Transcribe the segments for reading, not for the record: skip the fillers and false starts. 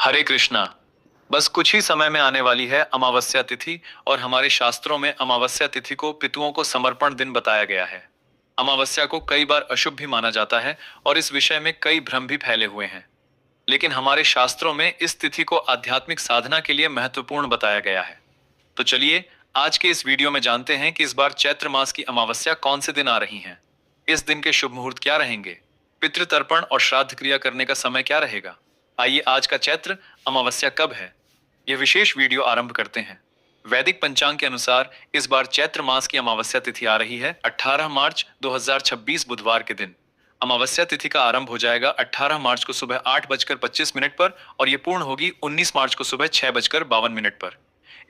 हरे कृष्णा। बस कुछ ही समय में आने वाली है अमावस्या तिथि और हमारे शास्त्रों में अमावस्या तिथि को पितरों को समर्पण दिन बताया गया है। अमावस्या को कई बार अशुभ भी माना जाता है और इस विषय में कई भ्रम भी फैले हुए हैं। लेकिन हमारे शास्त्रों में इस तिथि को आध्यात्मिक साधना के लिए महत्वपूर्ण बताया गया है। तो चलिए आज के इस वीडियो में जानते हैं कि इस बार चैत्र मास की अमावस्या कौन से दिन आ रही है। इस दिन के शुभ मुहूर्त क्या रहेंगे, पितृतर्पण और श्राद्ध क्रिया करने का समय क्या रहेगा। आइए आज का चैत्र अमावस्या कब है, यह विशेष वीडियो आरंभ करते हैं। वैदिक पंचांग के अनुसार इस बार चैत्र मास की अमावस्या तिथि आ रही है 18 मार्च 2026 बुधवार के दिन। अमावस्या तिथि का आरंभ हो जाएगा 18 मार्च को सुबह 8:25 पर और यह पूर्ण होगी 19 मार्च को सुबह 6:52 पर।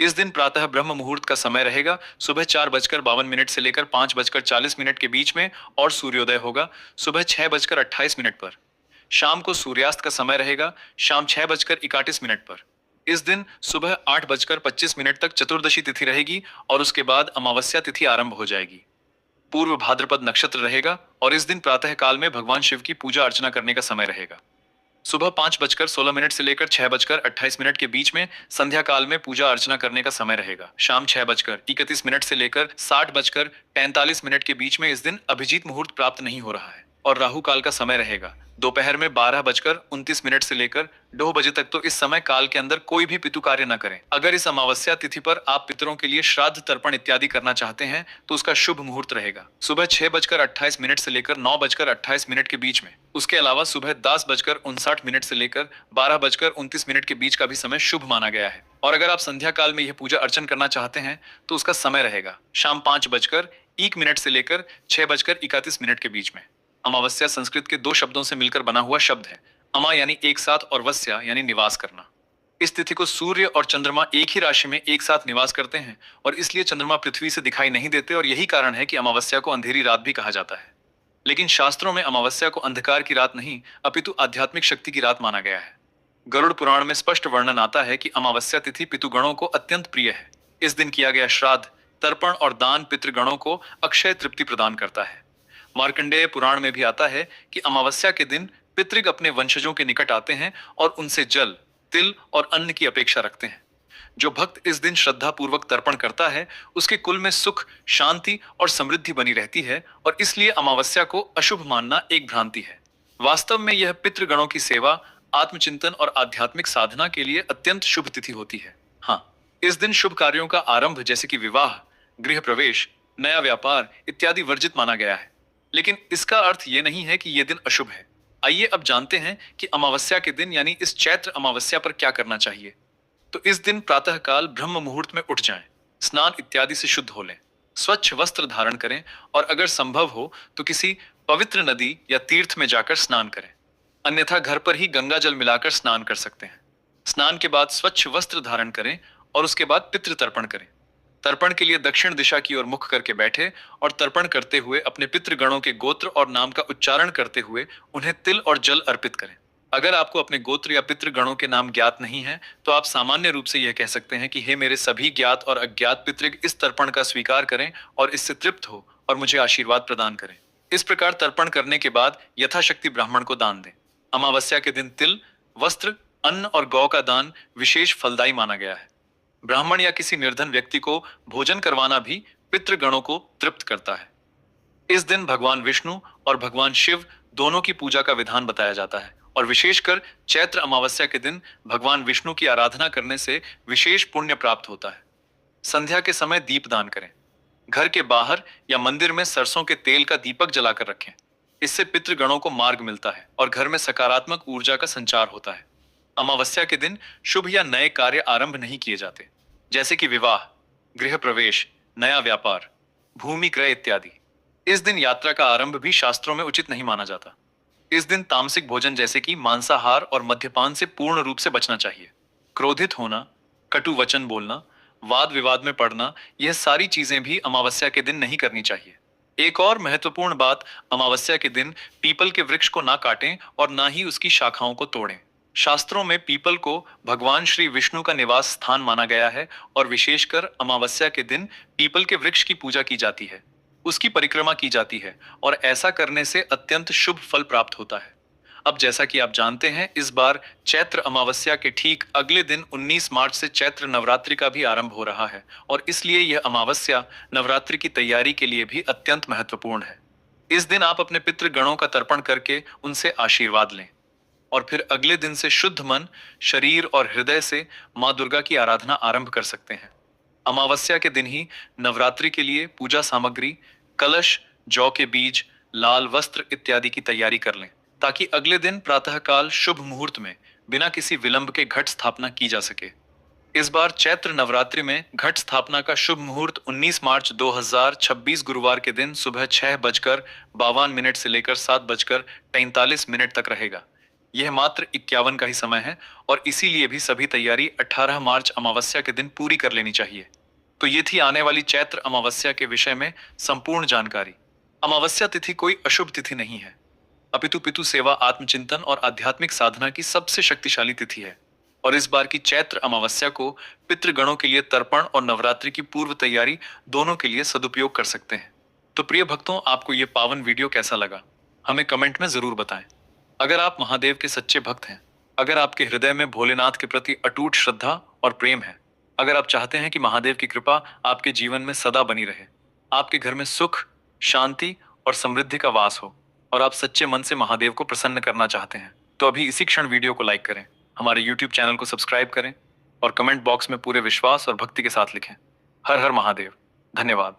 इस दिन प्रातः ब्रह्म मुहूर्त का समय रहेगा सुबह 4:52 से लेकर 5:40 के बीच में और सूर्योदय होगा सुबह 6:28 पर। शाम को सूर्यास्त का समय रहेगा शाम 6:31 पर। इस दिन सुबह 8:25 तक चतुर्दशी तिथि रहेगी और उसके बाद अमावस्या तिथि आरंभ हो जाएगी। पूर्व भाद्रपद नक्षत्र रहेगा और इस दिन प्रातः काल में भगवान शिव की पूजा अर्चना करने का समय रहेगा। सुबह 5:16 से लेकर 6:28 के बीच में संध्या काल में पूजा अर्चना करने का समय रहेगा। शाम 6:31 से लेकर 7:45 के बीच में इस दिन अभिजीत मुहूर्त प्राप्त नहीं हो रहा है और राहु काल का समय रहेगा दोपहर में 12:29 से लेकर 2 बजे तक। तो इस समय काल के अंदर कोई भी पितु कार्य न करें। अगर इस अमावस्या तिथि पर आप पितरों के लिए श्राद्ध तर्पण इत्यादि करना चाहते हैं तो उसका शुभ मुहूर्त रहेगा सुबह 6:28 से लेकर 9:28 के बीच में। उसके अलावा सुबह 10:59 से लेकर 12:29 के बीच का भी समय शुभ माना गया है। और अगर आप संध्या काल में यह पूजा अर्चन करना चाहते हैं तो उसका समय रहेगा शाम 5:01 से लेकर 6:31 के बीच में। अमावस्या संस्कृत के दो शब्दों से मिलकर बना हुआ शब्द है। अमा यानी एक साथ और वस्या यानी निवास करना। इस तिथि को सूर्य और चंद्रमा एक ही राशि में एक साथ निवास करते हैं और इसलिए चंद्रमा पृथ्वी से दिखाई नहीं देते और यही कारण है कि अमावस्या को अंधेरी रात भी कहा जाता है। लेकिन शास्त्रों में अमावस्या को अंधकार की रात नहीं अपितु आध्यात्मिक शक्ति की रात माना गया है। गरुड़ पुराण में स्पष्ट वर्णन आता है कि अमावस्या तिथि पितुगणों को अत्यंत प्रिय है। इस दिन किया गया श्राद्ध, तर्पण और दान पितृगणों को अक्षय तृप्ति प्रदान करता है। मार्कंडेय पुराण में भी आता है कि अमावस्या के दिन पितृग अपने वंशजों के निकट आते हैं और उनसे जल, तिल और अन्न की अपेक्षा रखते हैं। जो भक्त इस दिन श्रद्धा पूर्वक तर्पण करता है उसके कुल में सुख, शांति और समृद्धि बनी रहती है और इसलिए अमावस्या को अशुभ मानना एक भ्रांति है। वास्तव में यह पितृगणों की सेवा, आत्मचिंतन और आध्यात्मिक साधना के लिए अत्यंत शुभ तिथि होती है। हाँ, इस दिन शुभ कार्यों का आरंभ जैसे कि विवाह, गृह प्रवेश, नया व्यापार इत्यादि वर्जित माना गया है। लेकिन इसका अर्थ यह नहीं है कि यह दिन अशुभ है। आइए अब जानते हैं कि अमावस्या के दिन यानी इस चैत्र अमावस्या पर क्या करना चाहिए। तो इस दिन प्रातःकाल ब्रह्म मुहूर्त में उठ जाएं, स्नान इत्यादि से शुद्ध हो लें, स्वच्छ वस्त्र धारण करें और अगर संभव हो तो किसी पवित्र नदी या तीर्थ में जाकर स्नान करें। अन्यथा घर पर ही गंगा जल मिलाकर स्नान कर सकते हैं। स्नान के बाद स्वच्छ वस्त्र धारण करें और उसके बाद पितृ तर्पण करें। तर्पण के लिए दक्षिण दिशा की ओर मुख करके बैठे और तर्पण करते हुए अपने पितृगणों के गोत्र और नाम का उच्चारण करते हुए उन्हें तिल और जल अर्पित करें। अगर आपको अपने गोत्र या पितृगणों के नाम ज्ञात नहीं है तो आप सामान्य रूप से यह कह सकते हैं कि हे मेरे सभी ज्ञात और अज्ञात पितृग, इस तर्पण का स्वीकार करें और इससे तृप्त हो और मुझे आशीर्वाद प्रदान करें। इस प्रकार तर्पण करने के बाद यथाशक्ति ब्राह्मण को दान दें। अमावस्या के दिन तिल, वस्त्र, अन्न और गौ का दान विशेष फलदायी माना गया है। ब्राह्मण या किसी निर्धन व्यक्ति को भोजन करवाना भी पितृगणों को तृप्त करता है। इस दिन भगवान विष्णु और भगवान शिव दोनों की पूजा का विधान बताया जाता है और विशेषकर चैत्र अमावस्या के दिन भगवान विष्णु की आराधना करने से विशेष पुण्य प्राप्त होता है। संध्या के समय दीपदान करें। घर के बाहर या मंदिर में सरसों के तेल का दीपक जलाकर रखें। इससे पितृगणों को मार्ग मिलता है और घर में सकारात्मक ऊर्जा का संचार होता है। अमावस्या के दिन शुभ या नए कार्य आरंभ नहीं किए जाते, जैसे कि विवाह, गृह प्रवेश, नया व्यापार, भूमि क्रय इत्यादि। इस दिन यात्रा का आरंभ भी शास्त्रों में उचित नहीं माना जाता। इस दिन तामसिक भोजन जैसे कि मांसाहार और मद्यपान से पूर्ण रूप से बचना चाहिए। क्रोधित होना, कटु वचन बोलना, वाद विवाद में पड़ना, यह सारी चीजें भी अमावस्या के दिन नहीं करनी चाहिए। एक और महत्वपूर्ण बात, अमावस्या के दिन पीपल के वृक्ष को ना काटें और ना ही उसकी शाखाओं को तोड़ें। शास्त्रों में पीपल को भगवान श्री विष्णु का निवास स्थान माना गया है और विशेषकर अमावस्या के दिन पीपल के वृक्ष की पूजा की जाती है, उसकी परिक्रमा की जाती है और ऐसा करने से अत्यंत शुभ फल प्राप्त होता है। अब जैसा कि आप जानते हैं, इस बार चैत्र अमावस्या के ठीक अगले दिन 19 मार्च से चैत्र नवरात्रि का भी आरंभ हो रहा है और इसलिए यह अमावस्या नवरात्रि की तैयारी के लिए भी अत्यंत महत्वपूर्ण है। इस दिन आप अपने पितृगणों का तर्पण करके उनसे आशीर्वाद लें और फिर अगले दिन से शुद्ध मन, शरीर और हृदय से माँ दुर्गा की आराधना आरंभ कर सकते हैं। अमावस्या के दिन ही नवरात्रि के लिए पूजा सामग्री, कलश, जौ के बीज, लाल वस्त्र इत्यादि की तैयारी कर लें ताकि अगले दिन प्रातःकाल शुभ मुहूर्त में बिना किसी विलंब के घट स्थापना की जा सके। इस बार चैत्र नवरात्रि में घट स्थापना का शुभ मुहूर्त 19 मार्च 2026 गुरुवार के दिन सुबह 6:52 से लेकर 7:43 तक रहेगा। यह मात्र 51 का ही समय है और इसीलिए भी सभी तैयारी 18 मार्च अमावस्या के दिन पूरी कर लेनी चाहिए। तो ये थी आने वाली चैत्र अमावस्या के विषय में संपूर्ण जानकारी। अमावस्या तिथि कोई अशुभ तिथि नहीं है, अपितु पितु सेवा, आत्मचिंतन और आध्यात्मिक साधना की सबसे शक्तिशाली तिथि है और इस बार की चैत्र अमावस्या को पितृगणों के लिए तर्पण और नवरात्रि की पूर्व तैयारी दोनों के लिए सदुपयोग कर सकते हैं। तो प्रिय भक्तों, आपको ये पावन वीडियो कैसा लगा, हमें कमेंट में जरूर बताएं। अगर आप महादेव के सच्चे भक्त हैं, अगर आपके हृदय में भोलेनाथ के प्रति अटूट श्रद्धा और प्रेम है, अगर आप चाहते हैं कि महादेव की कृपा आपके जीवन में सदा बनी रहे, आपके घर में सुख, शांति और समृद्धि का वास हो और आप सच्चे मन से महादेव को प्रसन्न करना चाहते हैं, तो अभी इसी क्षण वीडियो को लाइक करें, हमारे YouTube चैनल को सब्सक्राइब करें और कमेंट बॉक्स में पूरे विश्वास और भक्ति के साथ लिखें, हर हर महादेव। धन्यवाद।